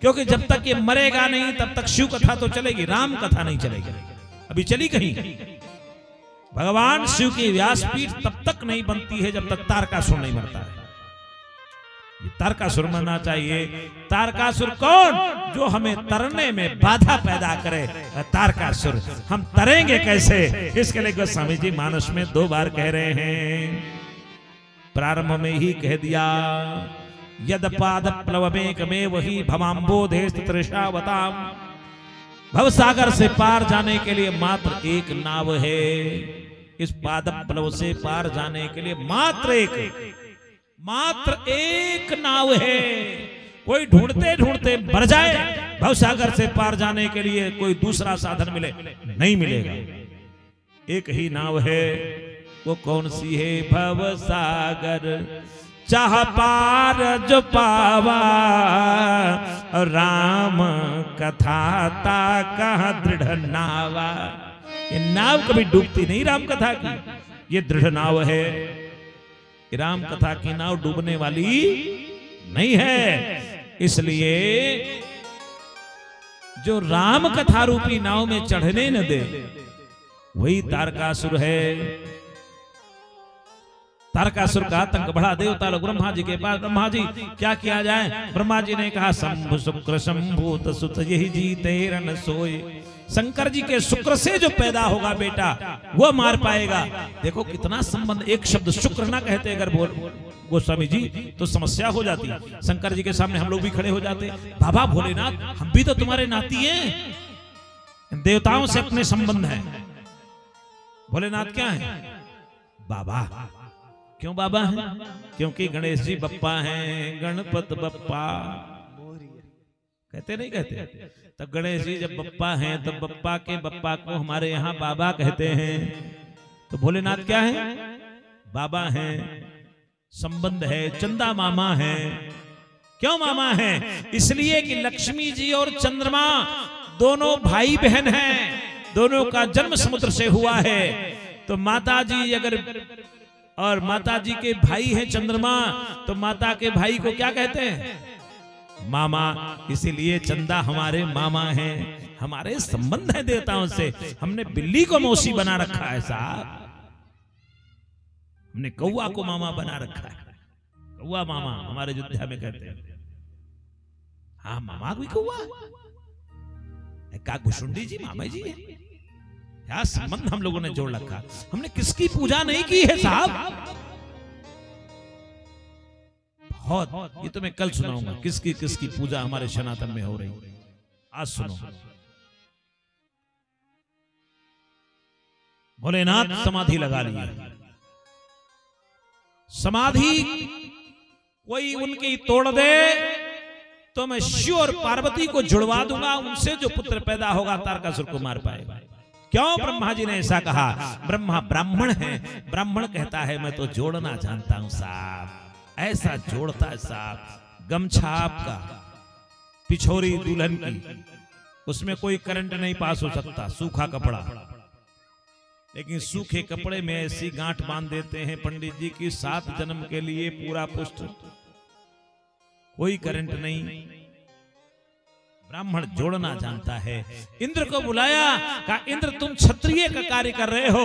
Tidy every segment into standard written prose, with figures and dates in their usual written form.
क्योंकि जब तक ये मरेगा नहीं तब तक शिव कथा तो चलेगी, राम कथा नहीं चलेगी। अभी चली कहीं? भगवान शिव की व्यासपीठ तब तक नहीं बनती है जब तक तारकासुर नहीं मरता है। ये तारकासुर मरना चाहिए। तारकासुर कौन? जो हमें तरने में बाधा पैदा करे। तारकासुर हम तरेंगे कैसे? इसके लिए गोस्वामी जी मानस में 2 बार कह रहे हैं। प्रारंभ में ही कह दिया, यद पाद प्लवमेक में वही भवाम्बोधे तृषावताम। भवसागर से पार जाने के लिए मात्र एक नाव है। इस पाद प्लव से पार जाने के लिए मात्र एक नाव है। कोई ढूंढते ढूंढते मर जाए, भवसागर से पार जाने के लिए कोई दूसरा साधन मिले नहीं मिलेगा। एक ही नाव है, वो कौन सी है? भवसागर चाह पार जो पावा, राम कथा ता कहा दृढ़ नावा। ये नाव कभी डूबती नहीं राम कथा की, ये दृढ़ नाव है। राम कथा की नाव डूबने वाली नहीं है। इसलिए जो राम कथा रूपी नाव में चढ़ने न दे वही तारकासुर है। तारकासुर का आतंक बढ़ा देवता लोग ब्रह्मा जी के पास, ब्रह्मा जी क्या किया जाए? ब्रह्मा जी ने कहा, शंभु शुक्र शंभूत सुत यही जीते रन सोए। शंकर जी के शुक्र से जो पैदा होगा बेटा वो मार पाएगा। देखो कितना संबंध। एक शब्द शुक्र ना कहते अगर बोल गोस्वामी जी तो समस्या हो जाती। शंकर जी के सामने हम लोग भी खड़े हो जाते, बाबा भोलेनाथ हम भी तो तुम्हारे नाती हैं। देवताओं से अपने संबंध है। भोलेनाथ क्या है? बाबा। क्यों बाबा है? क्योंकि गणेश जी बप्पा हैं, गणपत बप्पा कहते नहीं कहते? तब गणेश जी जब बप्पा हैं तब बप्पा के बप्पा को हमारे यहाँ बाबा कहते हैं। तो भोलेनाथ क्या है? बाबा हैं। संबंध है, चंदा मामा है। क्यों मामा है? इसलिए कि लक्ष्मी जी और चंद्रमा दोनों भाई बहन हैं, दोनों का जन्म समुद्र से हुआ है। तो माता जी अगर और माता जी के भाई हैं चंद्रमा, तो माता के भाई को क्या कहते हैं? मामा। इसीलिए चंदा हमारे मामा हैं। हमारे संबंध है देवताओं से। हमने बिल्ली को मौसी बना रखा है साहब, हमने कौवा को मामा बना रखा है। कौवा मामा हमारे अयोध्या में कहते हैं। हाँ मामा भी कौवा, काकभुशुंडी जी मामा जी है। क्या संबंध हम लोगों ने जोड़ रखा। हमने किसकी पूजा नहीं की है साहब। बहुत, ये तो मैं कल सुनाऊंगा किसकी किसकी पूजा हमारे सनातन में हो रही। आज सुनो। भोलेनाथ समाधि लगा लिए। समाधि कोई उनकी तोड़ दे तो मैं शिव और पार्वती को जुड़वा दूंगा। उनसे जो पुत्र पैदा होगा तारकासुर को मार पाएगा। क्यों? ब्रह्मा जी ने ऐसा कहा। ब्रह्मा ब्राह्मण है। ब्राह्मण कहता है मैं तो जोड़ना जानता हूं साहब। ऐसा जोड़ता है साहब। गमछा आपका, पिछोरी दुल्हन की, उसमें कोई करंट नहीं पास हो सकता। सूखा कपड़ा, लेकिन सूखे कपड़े में ऐसी गांठ बांध देते हैं पंडित जी की 7 जन्म के लिए पूरा पुष्ट। कोई करंट नहीं। ब्राह्मण जोड़ना जानता है। इंद्र को बुलाया, कहा इंद्र तुम क्षत्रिय का कार्य कर रहे हो,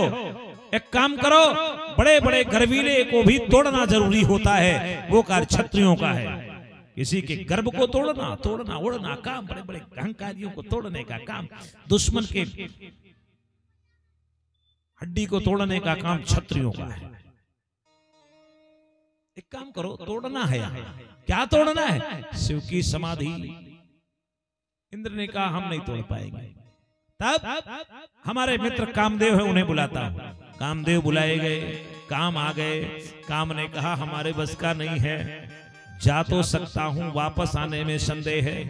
एक काम करो, बड़े बड़े गर्वीले को भी तोड़ना जरूरी होता है, वो कार्य क्षत्रियों का है। किसी के गर्भ को तोड़ना, तोड़ना ओढ़ना काम, बड़े बड़े अहंकारियों को तोड़ने का काम, दुश्मन के हड्डी को तोड़ने का काम क्षत्रियों का है। एक काम करो, तोड़ना है। क्या तोड़ना है? शिव की समाधि। इंद्र ने कहा हम नहीं तोड़ पाएंगे। तब हमारे मित्र कामदेव है, उन्हें बुलाता हूं। कामदेव बुलाए गए, काम आ गए। काम ने कहा हमारे बस का नहीं है, जा तो सकता हूं, वापस आने में संदेह है।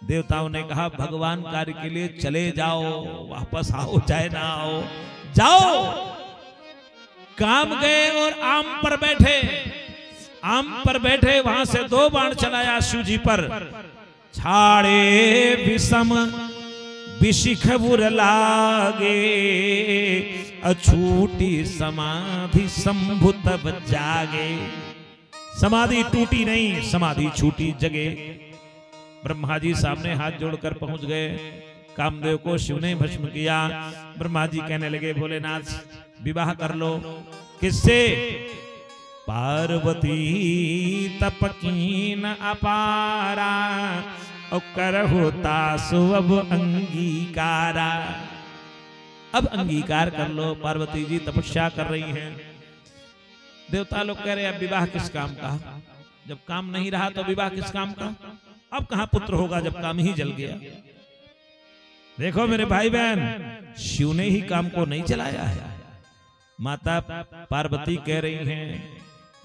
देवताओं ने कहा भगवान कार्य के लिए चले जाओ, वापस आओ चाहे ना आओ, जाओ। काम गए और आम पर बैठे। आम पर बैठे, वहां से 2 बाण चलाया शिव जी पर। छाड़े विषम विशिख बुर लागे, अछूटी समाधि शंभु तब जागे। समाधि टूटी नहीं, समाधि छूटी जगे। ब्रह्मा जी सामने हाथ जोड़कर पहुंच गए। कामदेव को शिव ने भस्म किया। ब्रह्मा जी कहने लगे भोलेनाथ विवाह कर लो। किससे? पार्वती तपकीन अपारा और करहु तासु अब अंगीकारा। अब अंगीकार कर लो। पार्वती जी तपस्या कर रही हैं। देवता लोग कह रहे अब विवाह किस काम का? जब काम नहीं रहा तो विवाह किस काम का? अब कहां पुत्र होगा जब काम ही जल गया। देखो मेरे भाई बहन, शिव ने ही काम को नहीं चलाया है। माता पार्वती कह रही हैं,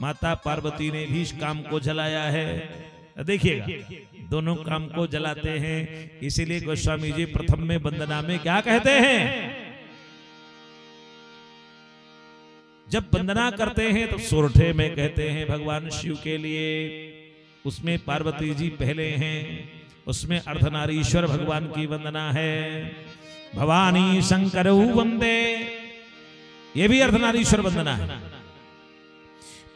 माता पार्वती ने भी इस काम को जलाया है। देखिएगा दोनों काम को जलाते हैं। इसीलिए गोस्वामी जी प्रथम में वंदना में क्या कहते हैं? जब वंदना करते हैं तो सोरठे में कहते हैं भगवान शिव के लिए, उसमें पार्वती जी पहले हैं, उसमें अर्धनारीश्वर भगवान की वंदना है। भवानी शंकर वंदे, ये भी अर्धनारीश्वर वंदना है।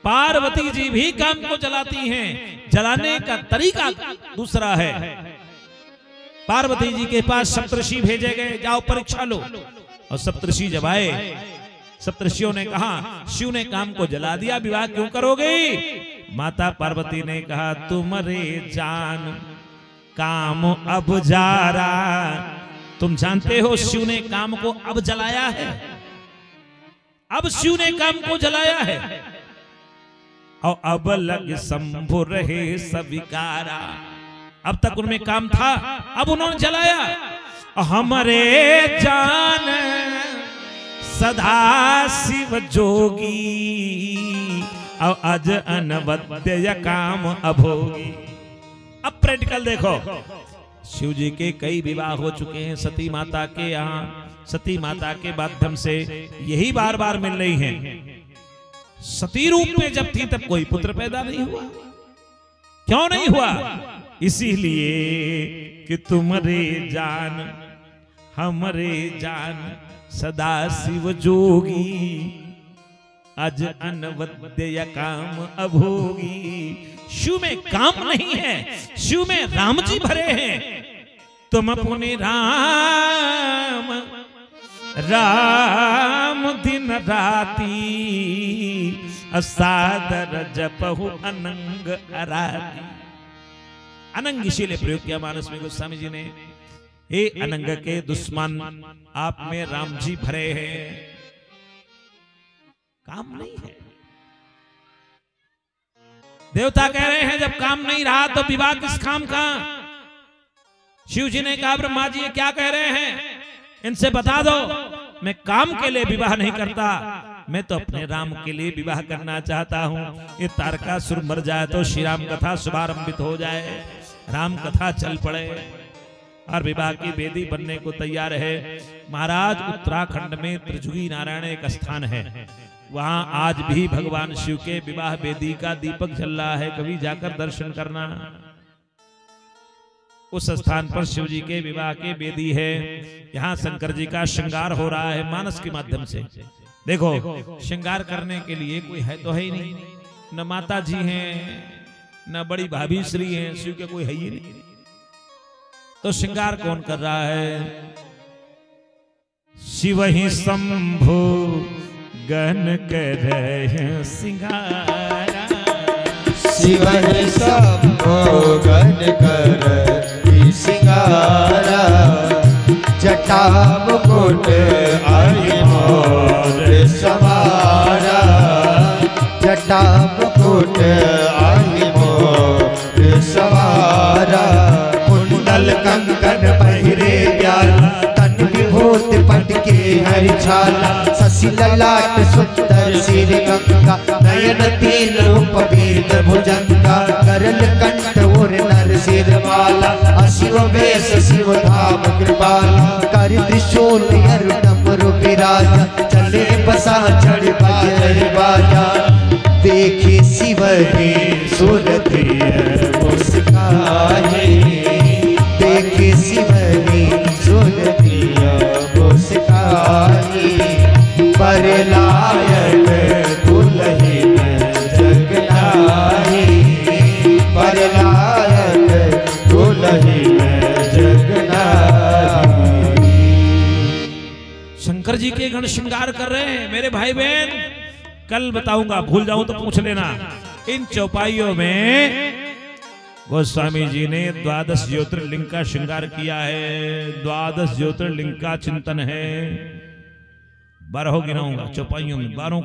पार्वती जी भी काम को जलाती हैं। जलाने का तरीका दूसरा है। पार्वती जी के पास सप्तऋषि भेजे गए, जाओ परीक्षा लो। और सप्तऋषि जब आए, सप्तऋषियों ने कहा शिव ने काम को जला दिया, विवाह क्यों करोगे? माता पार्वती ने कहा तुम्हारे जान काम अब जा रहा। तुम जानते हो शिव ने काम को अब जलाया है। अब शिव ने काम को जलाया है। और अब लग शंभु रहे सविकारा। अब तक उनमें काम था, अब उन्होंने जलाया। हमारे जान सदा शिव जोगी और अज अनवद्य काम अभोगी। अब प्रैक्टिकल देखो, शिव जी के कई विवाह हो चुके हैं सती माता के यहाँ। सती माता के माध्यम से यही बार बार मिल रही हैं। सती रूप में जब थी तब कोई पुत्र पैदा नहीं हुआ। क्यों नहीं हुआ? इसीलिए कि तुम्हारे जान हमरे जान सदा शिव जोगी अज अनवद्य काम अभोगी। शिव में काम नहीं है, शिव में राम जी भरे हैं। तुम अपने राम राम दिन राती असादर जपहु अनंग अराती। अनंग इसीलिए प्रयोग किया मानस में गोस्वामी जी ने। हे अनंग के दुश्मन, आप में राम जी भरे हैं। काम नहीं है। देवता कह रहे हैं जब काम नहीं रहा तो विवाह किस काम का? शिव जी ने कहा ब्रह्मा जी ये क्या कह रहे हैं, इनसे बता दो। मैं काम के लिए विवाह नहीं करता, मैं तो अपने राम के लिए विवाह करना चाहता हूँ। ये तारकासुर मर जाए तो श्री राम कथा शुभारंभित हो जाए, राम कथा चल पड़े और विवाह की वेदी बनने को तैयार है। महाराज उत्तराखंड में त्रिजुगी नारायण एक स्थान है, वहां आज भी भगवान शिव के विवाह वेदी का दीपक जल रहा है। कभी जाकर दर्शन करना। उस स्थान पर शिव जी के विवाह के वेदी है। यहाँ शंकर जी का श्रृंगार हो रहा है मानस के माध्यम से। देखो श्रृंगार करने के लिए कोई है तो है ही नहीं, न माता जी हैं न बड़ी भाभी श्री हैं, शिव के कोई है ही नहीं। तो श्रृंगार कौन कर रहा है? शिव ही शंभु गन कर सिंगारा। शिव ही शंभु गन कर सिंगारा। जटा मुकुट आई मोर सवारा। जटा मुकुट आई मोर सवारा। कुंडल कंकन पहिरे प्याला। तन विभूत पट के हर छाला। शशि ललाट सुंदर सिर गंगा। नयन तीन रूप वेद भुजंगा। करल कंठ और नर सिर माला। अशिव वेश शिव धाम कृपाला। कर त्रिशूल डमरू विराजा। चले बसा चढ़ बाजर बाजा। देखे शिव ही सुरति मुस्काए। देखे शिव ही सुरति मुस्काए। पर लायक दुल्हन जग लाई। पर लायक दुल्हन शंकर जी के गण श्रृंगार कर रहे हैं। मेरे भाई बहन कल बताऊंगा, भूल जाऊं तो पूछ लेना। इन चौपाइयों में गोस्वामी जी ने 12 ज्योतिर्लिंग का श्रृंगार किया है। 12 ज्योतिर्लिंग का चिंतन है। 12 गिनाऊंगा चौपाइयों में, 12